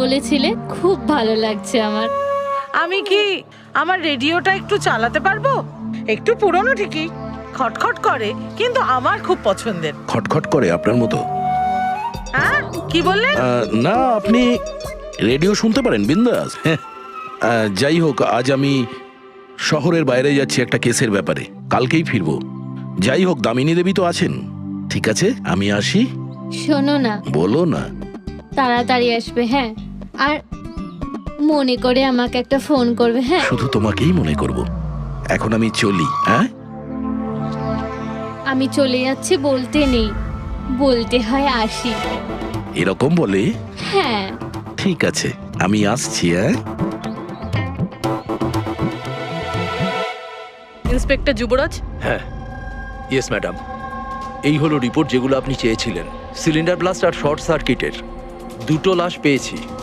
বলেছিলে, খুব ভালো লাগছে আমার। আমি কি আমার রেডিওটা একটু চালাতে পারবো? একটু পুরনো ঠিকই, খটখট করে, কিন্তু আমার খুব পছন্দের। খটখট করে আপনার মতো? হ্যাঁ, কি বললেন? না, আপনি রেডিও শুনতে পারেন বিন্দাস। যাই হোক, আজ আমি শহরের বাইরে যাচ্ছি একটা কেসের ব্যাপারে, কালকেই ফিরবো। যাই হোক, দামিনী দেবী তো আছেন। ঠিক আছে, আমি আসি। শোনো না, বলো না। তাড়াতাড়ি আসবে, হ্যাঁ? আর মনে করে আমাকে একটা ফোন করবে, হ্যাঁ? শুধু তোমাকেই মনে করব। এখন আমি চলি। হ্যাঁ, আমি চলে যাচ্ছি বলতে নেই, বলতে হয় আসি। এরকম বলে? হ্যাঁ। ঠিক আছে, আমি আসছি। ইন্সপেক্টর যুবরাজ, হ্যাঁ, ইয়েস ম্যাডাম। এই হলো রিপোর্ট যেগুলো আপনি চেয়েছিলেন। সিলিন্ডার ব্লাস্ট আর শর্ট সার্কিটের দুটো লাশ পেয়েছি।